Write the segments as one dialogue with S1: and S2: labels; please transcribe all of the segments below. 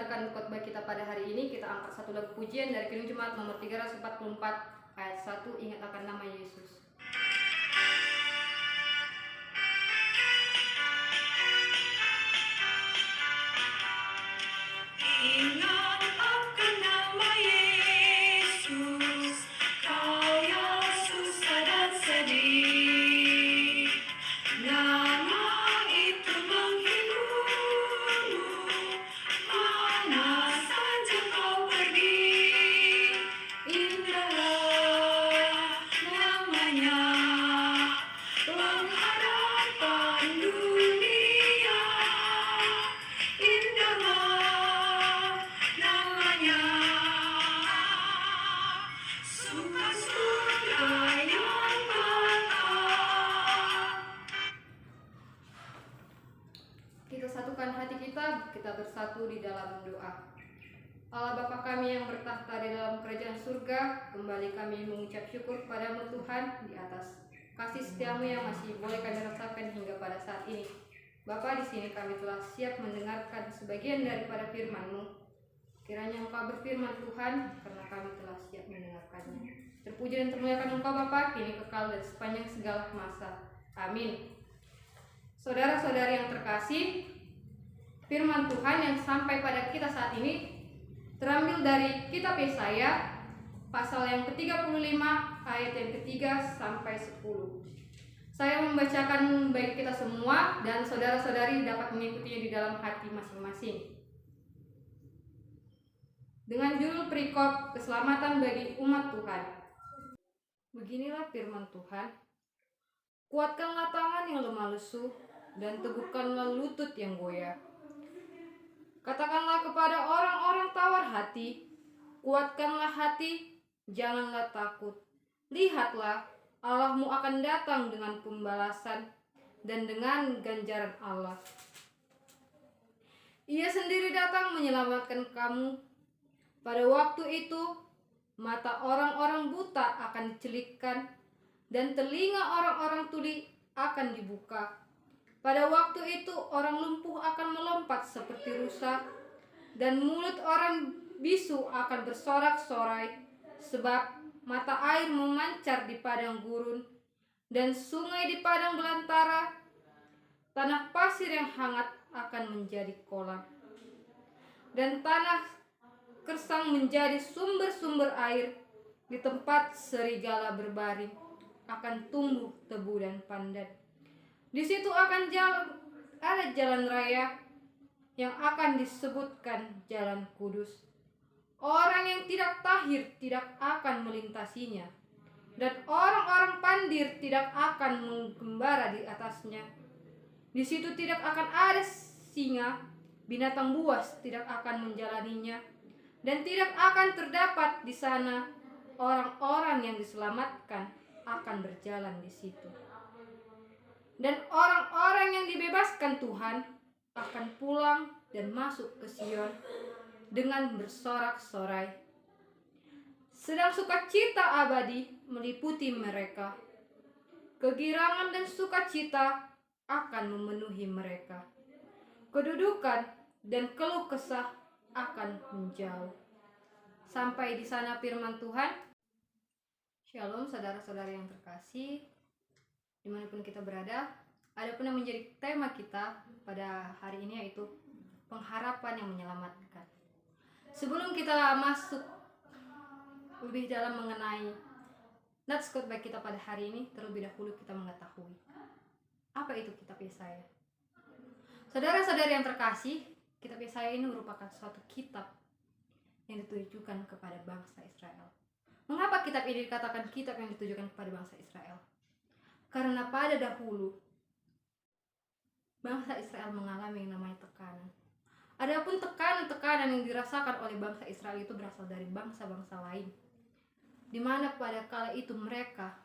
S1: mendengarkan khotbah kita pada hari ini, kita angkat satu lagu pujian dari Kidung Jemaat nomor 344 ayat 1, ingat akan nama Yesus.
S2: Ingat akan nama Yesus, kau yang susah dan sedih. Nama itu menghiburmu, mana saja kau pergi. Indahlah namanya, pengharapan dunia. Indahlah namanya, suka-suka yang kekal.
S1: Kita satukan hati kita bersatu di dalam doa. Allah Bapa kami yang bertahta di dalam kerajaan surga, kembali kami mengucap syukur kepadamu Tuhan di atas kasih setiamu yang masih boleh kami rasakan hingga pada saat ini. Bapa, di sini kami telah siap mendengarkan sebagian daripada firman-Mu. Kiranya Engkau berfirman Tuhan, karena kami telah siap mendengarkannya. Terpuji dan termuliakan Engkau Bapa, kini kekal dan sepanjang segala masa. Amin. Saudara-saudari yang terkasih, firman Tuhan yang sampai pada kita saat ini terambil dari kitab Yesaya pasal yang ke-35 ayat yang ke-3 sampai 10. Saya membacakan bagi kita semua dan saudara-saudari dapat mengikutinya di dalam hati masing-masing. Dengan judul perikop keselamatan bagi umat Tuhan. Beginilah firman Tuhan. Kuatkanlah tangan yang lemah lesu dan teguhkanlah lutut yang goyah. Katakanlah kepada orang-orang tawar hati, kuatkanlah hati, janganlah takut. Lihatlah, Allahmu akan datang dengan pembalasan dan dengan ganjaran Allah. Ia sendiri datang menyelamatkan kamu. Pada waktu itu, mata orang-orang buta akan dicelikkan dan telinga orang-orang tuli akan dibuka. Pada waktu itu orang lumpuh akan melompat seperti rusa, dan mulut orang bisu akan bersorak-sorai, sebab mata air memancar di padang gurun, dan sungai di padang belantara. Tanah pasir yang hangat akan menjadi kolam, dan tanah kersang menjadi sumber-sumber air. Di tempat serigala berbaring akan tumbuh tebu dan pandan. Di situ akan ada jalan raya yang akan disebutkan jalan kudus. Orang yang tidak tahir tidak akan melintasinya, dan orang-orang pandir tidak akan menggembara di atasnya. Di situ tidak akan ada singa, binatang buas tidak akan menjalaninya, dan tidak akan terdapat di sana orang-orang yang diselamatkan akan berjalan di situ. Dan orang-orang yang dibebaskan Tuhan akan pulang dan masuk ke Sion dengan bersorak-sorai. Sedang sukacita abadi meliputi mereka. Kegirangan dan sukacita akan memenuhi mereka. Kedudukan dan keluh kesah akan menjauh. Sampai di sana firman Tuhan. Shalom saudara-saudari yang terkasih, dimanapun kita berada. Adapun yang menjadi tema kita pada hari ini yaitu pengharapan yang menyelamatkan. Sebelum kita masuk lebih dalam mengenai nats khotbah kita pada hari ini, terlebih dahulu kita mengetahui apa itu kitab Yesaya. Saudara-saudari yang terkasih, kitab Yesaya ini merupakan suatu kitab yang ditujukan kepada bangsa Israel. Mengapa kitab ini dikatakan kitab yang ditujukan kepada bangsa Israel? Karena pada dahulu bangsa Israel mengalami yang namanya tekanan. Adapun tekanan-tekanan yang dirasakan oleh bangsa Israel itu berasal dari bangsa-bangsa lain, di mana pada kala itu mereka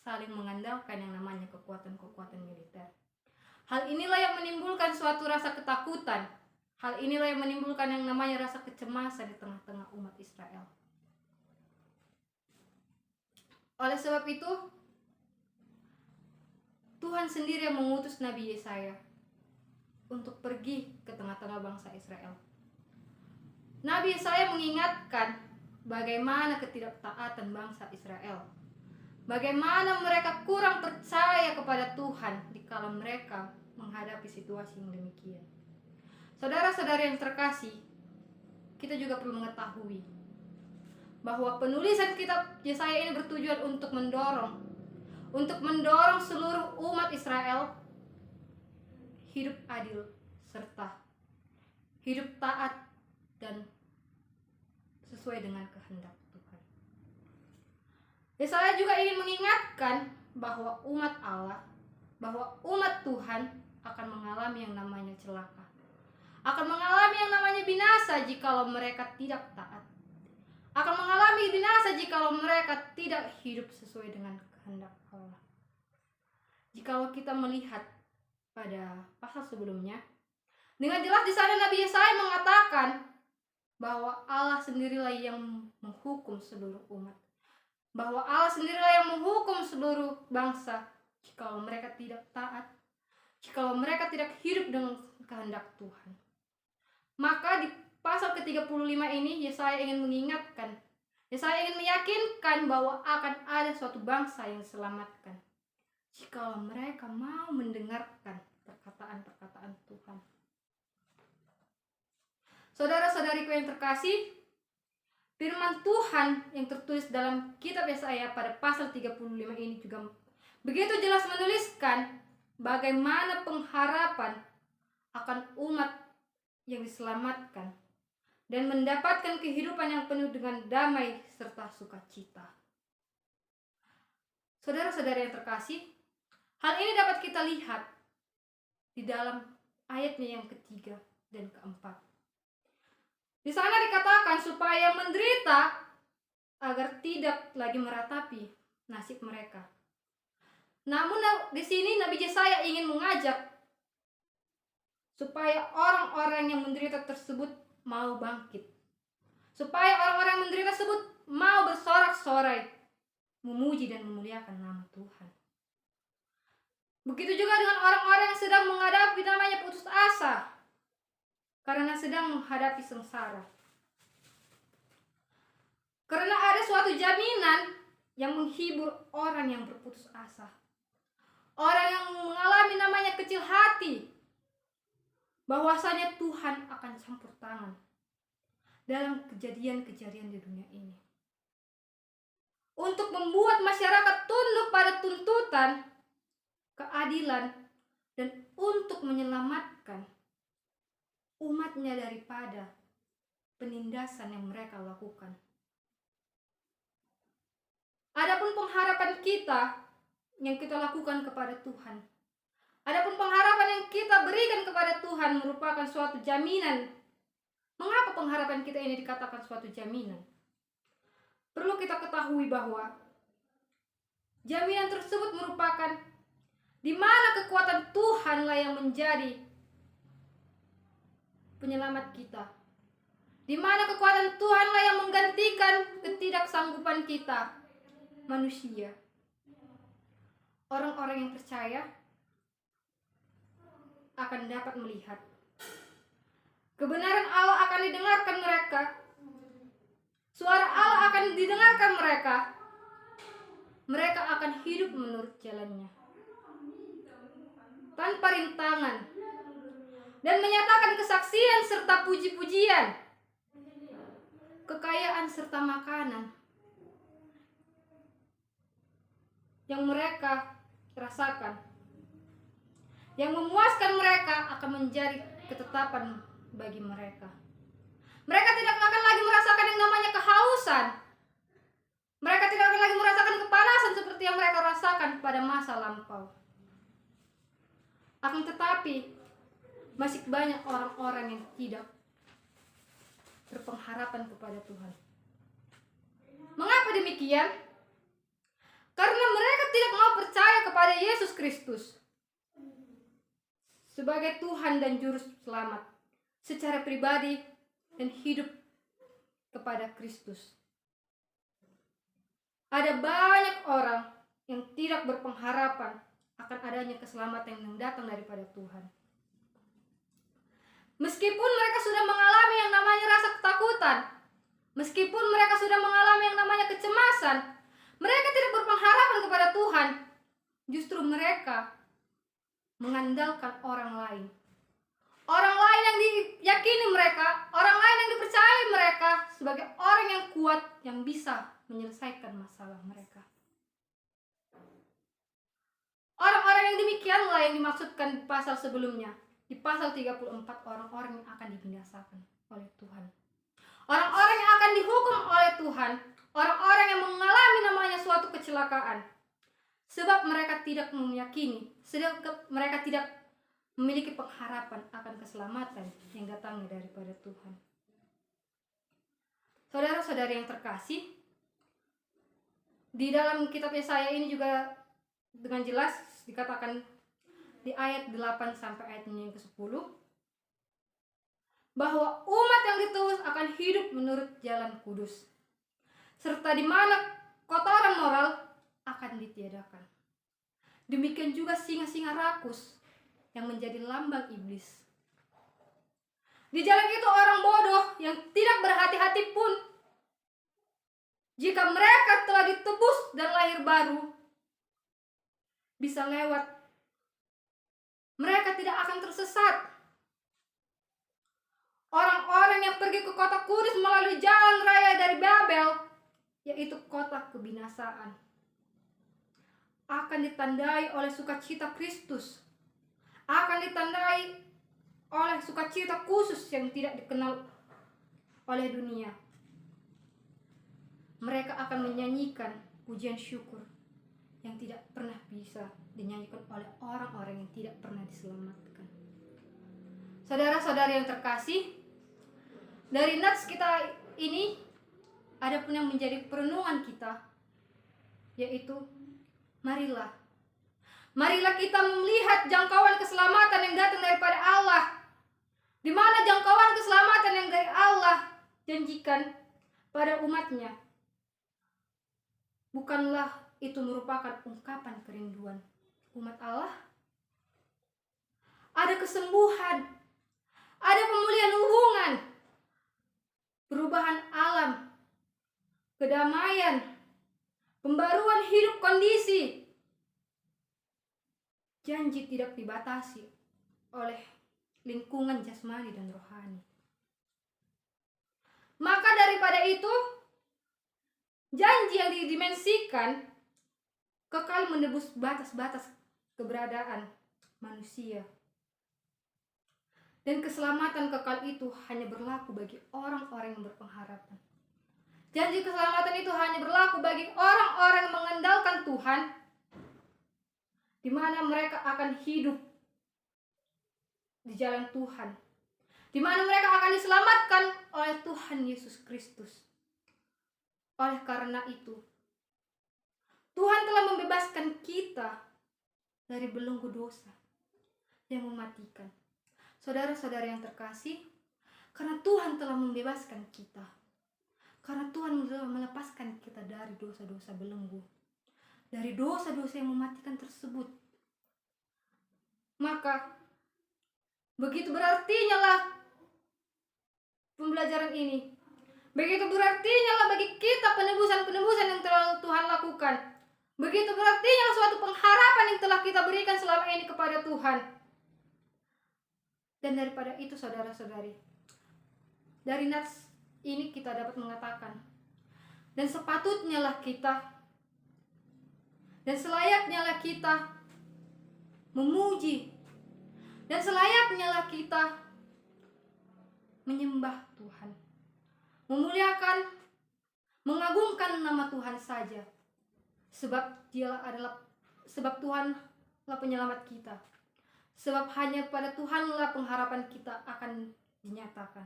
S1: saling mengandalkan yang namanya kekuatan-kekuatan militer. Hal inilah yang menimbulkan suatu rasa ketakutan. Hal inilah yang menimbulkan yang namanya rasa kecemasan di tengah-tengah umat Israel. Oleh sebab itu, Tuhan sendiri yang mengutus Nabi Yesaya untuk pergi ke tengah-tengah bangsa Israel Nabi Yesaya mengingatkan bagaimana ketidaktaatan bangsa Israel. Bagaimana mereka kurang percaya kepada Tuhan dikala mereka menghadapi situasi yang demikian. Saudara-saudara yang terkasih, kita juga perlu mengetahui bahwa penulisan kitab Yesaya ini bertujuan untuk mendorong seluruh umat Israel hidup adil serta hidup taat dan sesuai dengan kehendak Tuhan. Yesaya juga ingin mengingatkan bahwa umat Allah, bahwa umat Tuhan akan mengalami yang namanya celaka, akan mengalami yang namanya binasa jikalau mereka tidak taat, akan mengalami binasa jikalau mereka tidak hidup sesuai dengan kehendak Allah. Jikalau kita melihat pada pasal sebelumnya, dengan jelas di sana Nabi Yesaya mengatakan bahwa Allah sendirilah yang menghukum seluruh umat, bahwa Allah sendirilah yang menghukum seluruh bangsa jikalau mereka tidak taat, jikalau mereka tidak hidup dengan kehendak Tuhan. Maka di pasal ke-35 ini Yesaya ingin mengingatkan, Yesaya ingin meyakinkan bahwa akan ada suatu bangsa yang diselamatkan jikalau mereka mau mendengarkan perkataan-perkataan Tuhan. Saudara-saudariku yang terkasih, firman Tuhan yang tertulis dalam kitab Yesaya pada pasal 35 ini juga begitu jelas menuliskan bagaimana pengharapan akan umat yang diselamatkan dan mendapatkan kehidupan yang penuh dengan damai serta sukacita. Saudara-saudara yang terkasih, hal ini dapat kita lihat di dalam ayatnya yang ketiga dan keempat. Di sana dikatakan supaya menderita agar tidak lagi meratapi nasib mereka. Namun di sini Nabi Yesaya ingin mengajak supaya orang-orang yang menderita tersebut mau bangkit. Supaya orang-orang yang menderita tersebut mau bersorak-sorai memuji dan memuliakan nama Tuhan. Begitu juga dengan orang-orang yang sedang menghadapi namanya putus asa karena sedang menghadapi sengsara. Karena ada suatu jaminan yang menghibur orang yang berputus asa. Orang yang mengalami namanya kecil hati, bahwasanya Tuhan akan campur tangan dalam kejadian-kejadian di dunia ini. Untuk membuat masyarakat tunduk pada tuntutan, keadilan, dan untuk menyelamatkan umatnya daripada penindasan yang mereka lakukan. Adapun pengharapan kita yang kita lakukan kepada Tuhan, adapun pengharapan yang kita berikan kepada Tuhan merupakan suatu jaminan. Mengapa pengharapan kita ini dikatakan suatu jaminan? Perlu kita ketahui bahwa jaminan tersebut merupakan di mana kekuatan Tuhanlah yang menjadi penyelamat kita. Di mana kekuatan Tuhanlah yang menggantikan ketidaksanggupan kita, manusia. Orang-orang yang percaya akan dapat melihat kebenaran Allah akan didengarkan mereka. Suara Allah akan didengarkan mereka. Mereka akan hidup menurut jalannya tanpa rintangan dan menyatakan kesaksian serta puji-pujian, kekayaan serta makanan yang mereka rasakan, yang memuaskan mereka akan menjadi ketetapan bagi mereka. Mereka tidak akan lagi merasakan yang namanya kehausan. Mereka tidak akan lagi merasakan kepanasan seperti yang mereka rasakan pada masa lampau. Akan tetapi masih banyak orang-orang yang tidak berpengharapan kepada Tuhan. Mengapa demikian? Karena mereka tidak mau percaya kepada Yesus Kristus sebagai Tuhan dan Juru Selamat secara pribadi dan hidup kepada Kristus. Ada banyak orang yang tidak berpengharapan akan adanya keselamatan yang datang daripada Tuhan. Meskipun mereka sudah mengalami yang namanya rasa ketakutan, Tuhan. Meskipun mereka sudah mengalami yang namanya kecemasan, mereka tidak berpengharapan kepada Tuhan. Justru mereka mengandalkan orang lain. Orang lain yang diyakini mereka, orang lain yang dipercayai mereka sebagai orang yang kuat yang bisa menyelesaikan masalah mereka. Orang-orang yang demikianlah yang dimaksudkan di pasal sebelumnya. Di pasal 34, orang-orang yang akan dibinasakan oleh Tuhan. Orang-orang yang akan dihukum oleh Tuhan. Orang-orang yang mengalami namanya suatu kecelakaan. Sebab mereka tidak meyakini, sedang mereka tidak memiliki pengharapan akan keselamatan yang datangnya daripada Tuhan. Saudara-saudari yang terkasih, di dalam kitab Yesaya ini juga dengan jelas dikatakan di ayat 8 sampai ayatnya yang ke-10 bahwa umat yang ditebus akan hidup menurut jalan kudus, serta di mana kotoran moral akan ditiadakan. Demikian juga singa-singa rakus yang menjadi lambang iblis. Di jalan itu orang bodoh yang tidak berhati-hati pun, jika mereka telah ditebus dan lahir baru, bisa lewat. Mereka tidak akan tersesat. Orang-orang yang pergi ke kota kudus melalui jalan raya dari Babel, yaitu kota kebinasaan, akan ditandai oleh sukacita Kristus, akan ditandai oleh sukacita khusus yang tidak dikenal oleh dunia. Mereka akan menyanyikan pujian syukur yang tidak pernah bisa dinyanyikan oleh orang-orang yang tidak pernah diselamatkan. Saudara-saudari yang terkasih, dari nats kita ini ada pun yang menjadi perenungan kita, yaitu marilah kita melihat jangkauan keselamatan yang datang daripada Allah, di mana jangkauan keselamatan yang dari Allah janjikan pada umatnya. Bukanlah itu merupakan ungkapan kerinduan umat Allah? Ada kesembuhan, ada pemulihan hubungan, perubahan alam, kedamaian, pembaruan hidup kondisi. Janji tidak dibatasi oleh lingkungan jasmani dan rohani. Maka daripada itu, janji yang didimensikan kekal menebus batas-batas keberadaan manusia. Dan keselamatan kekal itu hanya berlaku bagi orang-orang yang berpengharapan. Janji keselamatan itu hanya berlaku bagi orang-orang yang mengandalkan Tuhan, di mana mereka akan hidup di jalan Tuhan, di mana mereka akan diselamatkan oleh Tuhan Yesus Kristus. Oleh karena itu, Tuhan telah membebaskan kita dari belenggu dosa yang mematikan. Saudara-saudara yang terkasih, karena Tuhan telah membebaskan kita, karena Tuhan telah melepaskan kita dari dosa-dosa belenggu, dari dosa-dosa yang mematikan tersebut, maka begitu berartinya lah pembelajaran ini. Begitu berartinya lah bagi kita penebusan-penebusan yang telah Tuhan lakukan. Begitu berartinya lah suatu pengharapan yang telah kita berikan selama ini kepada Tuhan. Dan daripada itu saudara-saudari, dari nats ini kita dapat mengatakan, dan sepatutnya lah kita, dan selayaknya lah kita memuji, dan selayaknya lah kita menyembah Tuhan, memuliakan, mengagungkan nama Tuhan saja, sebab Tuhanlah penyelamat kita, sebab hanya pada Tuhanlah pengharapan kita akan dinyatakan.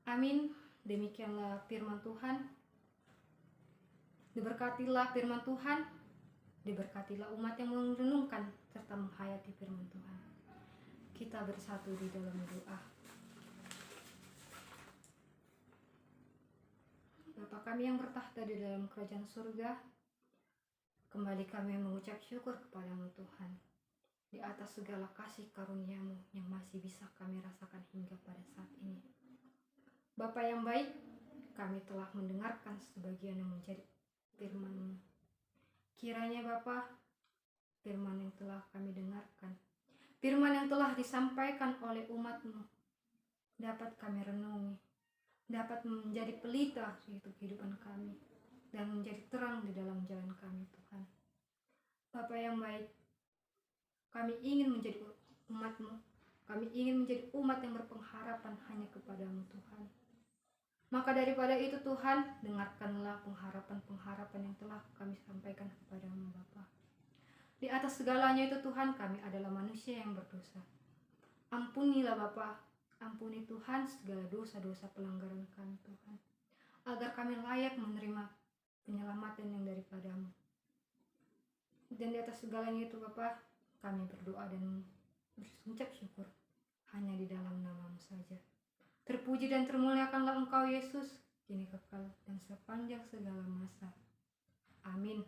S1: Amin. Demikianlah firman Tuhan. Diberkatilah firman Tuhan, diberkatilah umat yang merenungkan serta menghayati firman Tuhan. Kita bersatu di dalam doa. Bapa kami yang bertahta di dalam kerajaan surga, kembali kami mengucap syukur kepadamu Tuhan, di atas segala kasih karunia-Mu yang masih bisa kami rasakan hingga pada saat ini. Bapa yang baik, kami telah mendengarkan sebagian yang menjadi firman-Mu. Kiranya Bapa, firman yang telah kami dengarkan, firman yang telah disampaikan oleh umat-Mu, dapat kami renungi, dapat menjadi pelita untuk kehidupan kami, dan menjadi terang di dalam jalan kami, Tuhan. Bapa yang baik, kami ingin menjadi umat-Mu, kami ingin menjadi umat yang berpengharapan hanya kepada-Mu, Tuhan. Maka daripada itu Tuhan, dengarkanlah pengharapan-pengharapan yang telah kami sampaikan kepada-Mu, Bapa. Di atas segalanya itu Tuhan, kami adalah manusia yang berdosa. Ampunilah Bapa, ampuni Tuhan segala dosa-dosa pelanggaran kami, Tuhan, agar kami layak menerima penyelamatan yang daripada-Mu. Dan di atas segalanya itu Bapa, kami berdoa dan berucap syukur hanya di dalam nama-Mu saja. Terpuji dan termuliakanlah Engkau Yesus, kini kekal dan sepanjang segala masa. Amin.